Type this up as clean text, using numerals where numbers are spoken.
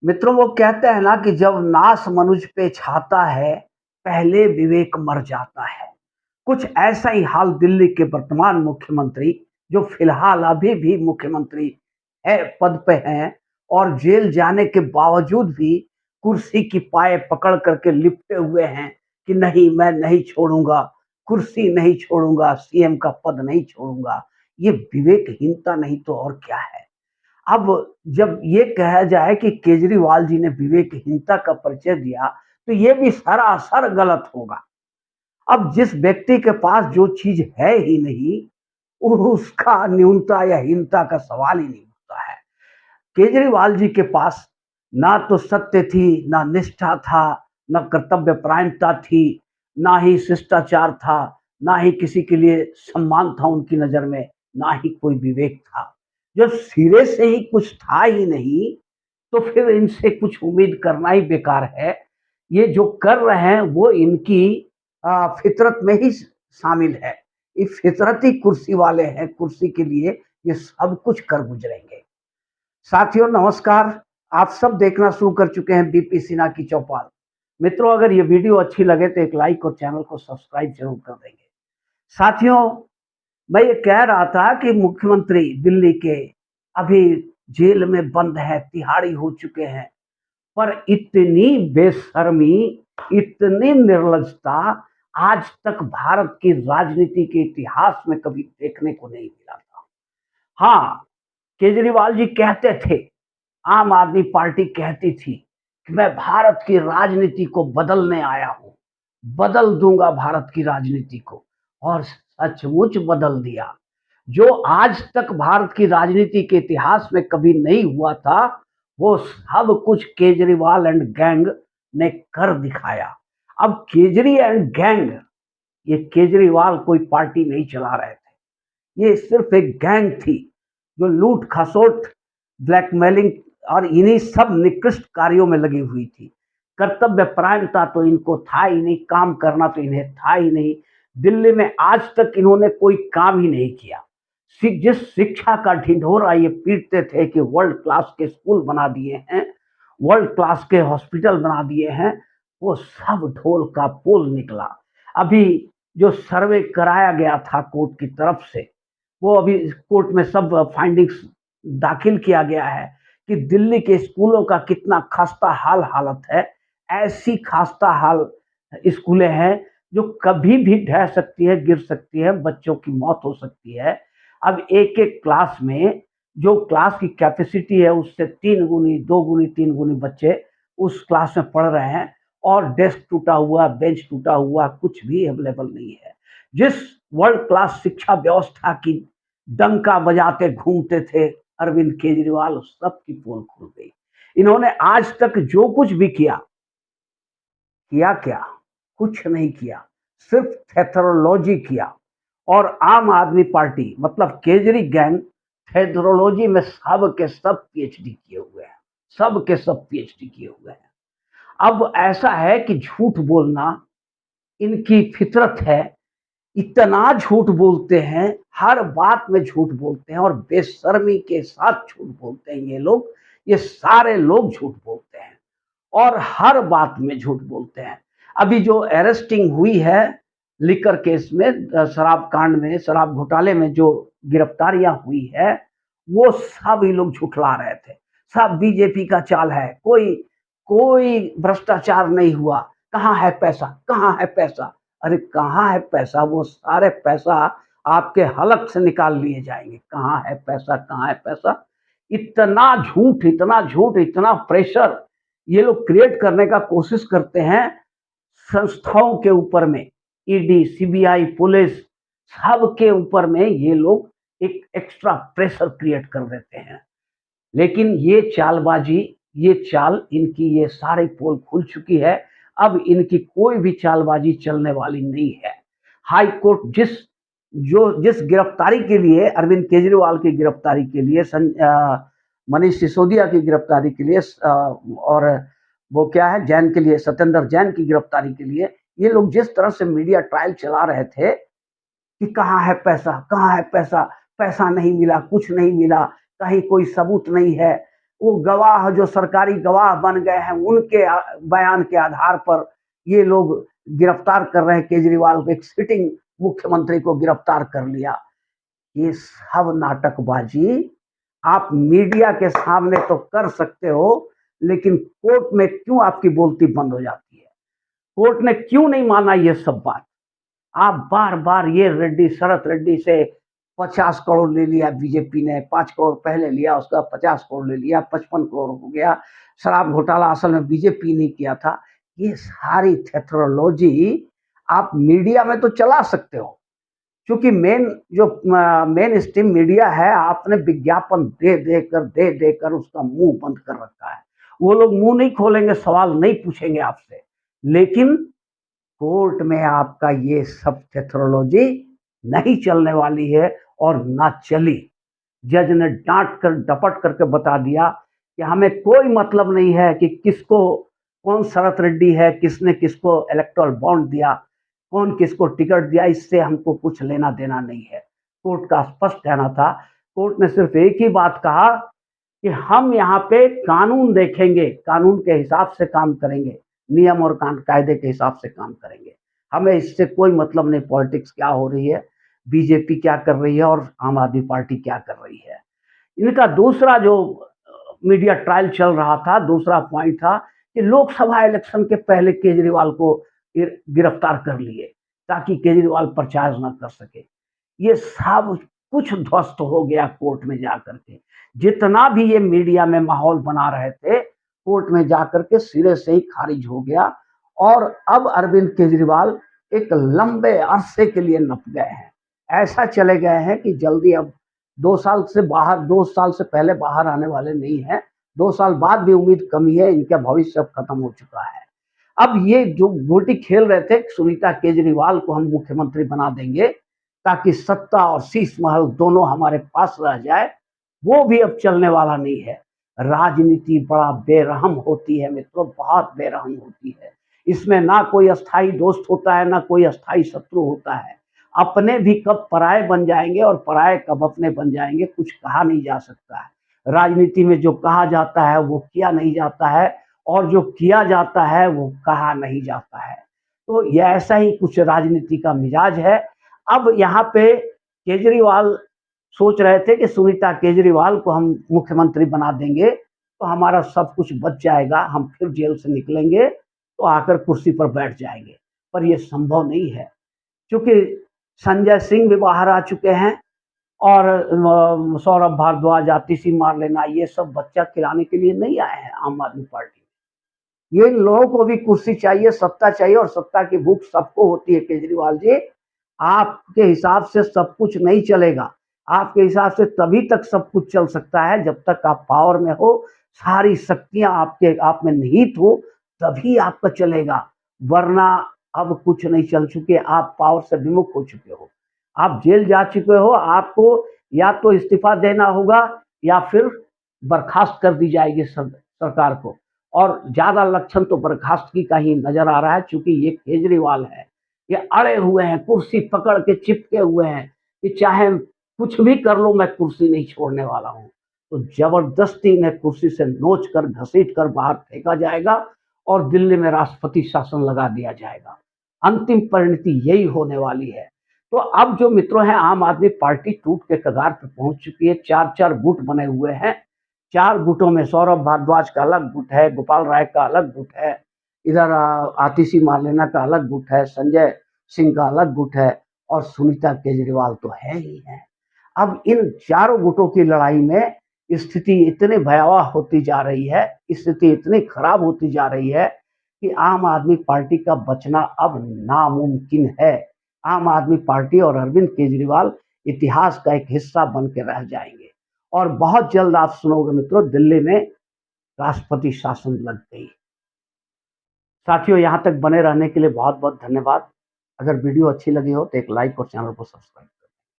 मित्रों, वो कहते हैं ना कि जब नाश मनुज पे छाता है, पहले विवेक मर जाता है। कुछ ऐसा ही हाल दिल्ली के वर्तमान मुख्यमंत्री, जो फिलहाल अभी भी मुख्यमंत्री है, पद पे हैं और जेल जाने के बावजूद भी कुर्सी की पाए पकड़ करके लिपटे हुए हैं कि नहीं, मैं नहीं छोड़ूंगा, कुर्सी नहीं छोड़ूंगा, सीएम का पद नहीं छोड़ूंगा। ये विवेकहीनता नहीं तो और क्या है। अब जब ये कहा जाए कि केजरीवाल जी ने विवेकहीनता का परिचय दिया, तो ये भी सरासर गलत होगा। अब जिस व्यक्ति के पास जो चीज़ है ही नहीं, उसका न्यूनता या हीनता का सवाल ही नहीं उठता है। केजरीवाल जी के पास ना तो सत्य थी, ना निष्ठा था, ना कर्तव्यपरायणता थी, ना ही शिष्टाचार था, ना ही किसी के लिए सम्मान था उनकी नज़र में, ना ही कोई विवेक था। जब सिरे से ही कुछ था ही नहीं, तो फिर इनसे कुछ उम्मीद करना ही बेकार है। ये जो कर रहे हैं वो इनकी फितरत में ही शामिल है। ये फितरती कुर्सी वाले हैं, कुर्सी के लिए ये सब कुछ कर गुजरेंगे। साथियों नमस्कार, आप सब देखना शुरू कर चुके हैं बीपी सिन्हा की चौपाल। मित्रों, अगर ये वीडियो अच्छी लगे तो एक लाइक और चैनल को सब्सक्राइब जरूर कर देंगे। साथियों, मैं ये कह रहा था कि मुख्यमंत्री दिल्ली के अभी जेल में बंद है, तिहाड़ी हो चुके हैं, पर इतनी बेशर्मी, इतनी निर्लजता आज तक भारत की राजनीति के इतिहास में कभी देखने को नहीं मिला था। हाँ, केजरीवाल जी कहते थे, आम आदमी पार्टी कहती थी कि मैं भारत की राजनीति को बदलने आया हूं, बदल दूंगा भारत की राजनीति को, और सचमुच बदल दिया। जो आज तक भारत की राजनीति के इतिहास में कभी नहीं हुआ था, वो सब कुछ केजरीवाल एंड गैंग ने कर दिखाया। अब केजरी एंड गैंग, ये केजरीवाल कोई पार्टी नहीं चला रहे थे, ये सिर्फ एक गैंग थी जो लूट खसोट, ब्लैकमेलिंग और इन्हीं सब निकृष्ट कार्यों में लगी हुई थी। कर्तव्य परायणता तो इनको था ही नहीं, काम करना तो इन्हें था ही नहीं। दिल्ली में आज तक इन्होंने कोई काम ही नहीं किया। जिस शिक्षा का ढिंढोरा ये पीटते थे कि वर्ल्ड क्लास के स्कूल बना दिए हैं, वर्ल्ड क्लास के हॉस्पिटल बना दिए हैं, वो सब ढोल का पोल निकला। अभी जो सर्वे कराया गया था कोर्ट की तरफ से, वो अभी कोर्ट में सब फाइंडिंग्स दाखिल किया गया है कि दिल्ली के स्कूलों का कितना खस्ता हाल हालत है। ऐसी खस्ता हाल स्कूलें हैं जो कभी भी ढह सकती है, गिर सकती है, बच्चों की मौत हो सकती है। अब एक एक क्लास में जो क्लास की कैपेसिटी है उससे 3 गुनी, 2 गुनी, 3 गुनी बच्चे उस क्लास में पढ़ रहे हैं, और डेस्क टूटा हुआ, बेंच टूटा हुआ, कुछ भी अवेलेबल नहीं है। जिस वर्ल्ड क्लास शिक्षा व्यवस्था की डंका बजाते घूमते थे अरविंद केजरीवाल, सबकी पोल खुल गई। इन्होंने आज तक जो कुछ भी किया, किया क्या? कुछ नहीं किया, सिर्फ थेथरोलॉजी किया। और आम आदमी पार्टी मतलब केजरी गैंग थेथरोलॉजी में सब के सब पीएचडी किए हुए हैं, सब के सब पीएचडी किए हुए हैं। अब ऐसा है कि झूठ बोलना इनकी फितरत है। इतना झूठ बोलते हैं, हर बात में झूठ बोलते हैं और बेशर्मी के साथ झूठ बोलते हैं ये लोग। ये सारे लोग झूठ बोलते हैं और हर बात में झूठ बोलते हैं। अभी जो अरेस्टिंग हुई है लिकर केस में, शराब कांड में, शराब घोटाले में जो गिरफ्तारियां हुई है, वो सब ही लोग झुठला रहे थे। सब बीजेपी का चाल है, कोई कोई भ्रष्टाचार नहीं हुआ। कहाँ है पैसा, कहाँ है पैसा? अरे कहाँ है पैसा? वो सारे पैसा आपके हलक से निकाल लिए जाएंगे। कहाँ है पैसा, कहाँ है पैसा? इतना झूठ, इतना झूठ, इतना प्रेशर ये लोग क्रिएट करने का कोशिश करते हैं संस्थाओं के ऊपर में। ईडी, सीबीआई, पुलिस, सबके ऊपर में ये लोग एक एक्स्ट्रा प्रेशर क्रिएट कर देते हैं। लेकिन ये चालबाजी, ये चाल इनकी, ये सारी पोल खुल चुकी है। अब इनकी कोई भी चालबाजी चलने वाली नहीं है। हाई कोर्ट जिस गिरफ्तारी के लिए, अरविंद केजरीवाल की गिरफ्तारी के लिए, मनीष सिसोदिया की गिरफ्तारी के लिए, और वो क्या है, जैन के लिए, सत्येंद्र जैन की गिरफ्तारी के लिए ये लोग जिस तरह से मीडिया ट्रायल चला रहे थे कि कहाँ है पैसा, कहाँ है पैसा, पैसा नहीं मिला, कुछ नहीं मिला, कहीं कोई सबूत नहीं है, वो गवाह जो सरकारी गवाह बन गए हैं उनके बयान के आधार पर ये लोग गिरफ्तार कर रहे हैं केजरीवाल को, एक सिटिंग मुख्यमंत्री को गिरफ्तार कर लिया। ये सब नाटकबाजी आप मीडिया के सामने तो कर सकते हो, लेकिन कोर्ट में क्यों आपकी बोलती बंद हो जाती है? कोर्ट ने क्यों नहीं माना ये सब बात? आप बार-बार ये रेड्डी, शरत रेड्डी से 50 करोड़ ले लिया बीजेपी ने, 5 करोड़ पहले लिया, उसका 50 करोड़ ले लिया, 55 करोड़ हो गया। शराब घोटाला असल में बीजेपी ने किया था। ये सारी थेथरोलॉजी आप मीडिया में तो चला सकते हो, क्योंकि मेन स्ट्रीम मीडिया है, आपने विज्ञापन दे देकर उसका मुंह बंद कर रखा है। वो लोग मुंह नहीं खोलेंगे, सवाल नहीं पूछेंगे आपसे, लेकिन कोर्ट में आपका ये सब थेथरोलॉजी नहीं चलने वाली है और ना चली। जज ने डांट कर डपट करके बता दिया कि हमें कोई मतलब नहीं है कि किसको कौन शरत रेड्डी है, किसने किसको इलेक्टोरल बॉन्ड दिया, कौन किसको टिकट दिया, इससे हमको कुछ लेना देना नहीं है। कोर्ट का स्पष्ट कहना था। कोर्ट ने सिर्फ एक ही बात कहा कि हम यहाँ पे कानून देखेंगे, कानून के हिसाब से काम करेंगे, नियम और कायदे के हिसाब से काम करेंगे। हमें इससे कोई मतलब नहीं पॉलिटिक्स क्या हो रही है, बीजेपी क्या कर रही है और आम आदमी पार्टी क्या कर रही है। इनका दूसरा जो मीडिया ट्रायल चल रहा था, दूसरा पॉइंट था कि लोकसभा इलेक्शन के पहले केजरीवाल को गिरफ्तार कर लिए ताकि केजरीवाल प्रचार न कर सके। ये सब कुछ ध्वस्त हो गया कोर्ट में जाकर के। जितना भी ये मीडिया में माहौल बना रहे थे, कोर्ट में जाकर के सिरे से ही खारिज हो गया और अब अरविंद केजरीवाल एक लंबे अरसे के लिए नप गए हैं। ऐसा चले गए हैं कि जल्दी अब 2 साल से बाहर, 2 साल से पहले बाहर आने वाले नहीं हैं। 2 साल बाद भी उम्मीद कम ही है, इनका भविष्य अब खत्म हो चुका है। अब ये जो गोटी खेल रहे थे, सुनीता केजरीवाल को हम मुख्यमंत्री बना देंगे ताकि सत्ता और शीश महल दोनों हमारे पास रह जाए, वो भी अब चलने वाला नहीं है। राजनीति बड़ा बेरहम होती है मित्रों, बहुत बेरहम होती है। इसमें ना कोई अस्थाई दोस्त होता है, ना कोई अस्थाई शत्रु होता है। अपने भी कब पराये बन जाएंगे और पराये कब अपने बन जाएंगे, कुछ कहा नहीं जा सकता है। राजनीति में जो कहा जाता है वो किया नहीं जाता है और जो किया जाता है वो कहा नहीं जाता है। तो ये ऐसा ही कुछ राजनीति का मिजाज है। अब यहाँ पे केजरीवाल सोच रहे थे कि सुनीता केजरीवाल को हम मुख्यमंत्री बना देंगे तो हमारा सब कुछ बच जाएगा, हम फिर जेल से निकलेंगे तो आकर कुर्सी पर बैठ जाएंगे। पर यह संभव नहीं है, क्योंकि संजय सिंह भी बाहर आ चुके हैं और सौरभ भारद्वाज, आतिशी मारलेना, ये सब बच्चा खिलाने के लिए नहीं आए हैं आम आदमी पार्टी। ये लोगों को भी कुर्सी चाहिए, सत्ता चाहिए और सत्ता की भूख सबको होती है। केजरीवाल जी, आपके हिसाब से सब कुछ नहीं चलेगा। आपके हिसाब से तभी तक सब कुछ चल सकता है जब तक आप पावर में हो, सारी शक्तियां आपके आप में निहित हो, तभी आपका चलेगा। वरना अब कुछ नहीं चल चुके, आप पावर से विमुख हो चुके हो, आप जेल जा चुके हो। आपको या तो इस्तीफा देना होगा या फिर बर्खास्त कर दी जाएगी सरकार को। और ज्यादा लक्षण तो बर्खास्तगी का ही नजर आ रहा है, चूंकि ये केजरीवाल है, ये अड़े हुए हैं, कुर्सी पकड़ के चिपके हुए हैं कि चाहे कुछ भी कर लो, मैं कुर्सी नहीं छोड़ने वाला हूं। तो जबरदस्ती इन्हें कुर्सी से नोच कर, घसीट कर बाहर फेंका जाएगा और दिल्ली में राष्ट्रपति शासन लगा दिया जाएगा। अंतिम परिणति यही होने वाली है। तो अब जो मित्रों हैं, आम आदमी पार्टी टूट के कगार पर पहुंच चुकी है। 4-4 गुट बने हुए हैं। 4 गुटों में सौरभ भारद्वाज का अलग गुट है, गोपाल राय का अलग गुट है, इधर आतिशी मार्लेना का अलग गुट है, संजय सिंह का अलग गुट है और सुनीता केजरीवाल तो है ही है। अब इन चारों गुटों की लड़ाई में स्थिति इतनी भयावह होती जा रही है, स्थिति इतनी खराब होती जा रही है कि आम आदमी पार्टी का बचना अब नामुमकिन है। आम आदमी पार्टी और अरविंद केजरीवाल इतिहास का एक हिस्सा बन के रह जाएंगे और बहुत जल्द आप सुनोगे मित्रों, दिल्ली में राष्ट्रपति शासन लग गई। साथियों, यहाँ तक बने रहने के लिए बहुत बहुत धन्यवाद। अगर वीडियो अच्छी लगी हो तो एक लाइक और चैनल को सब्सक्राइब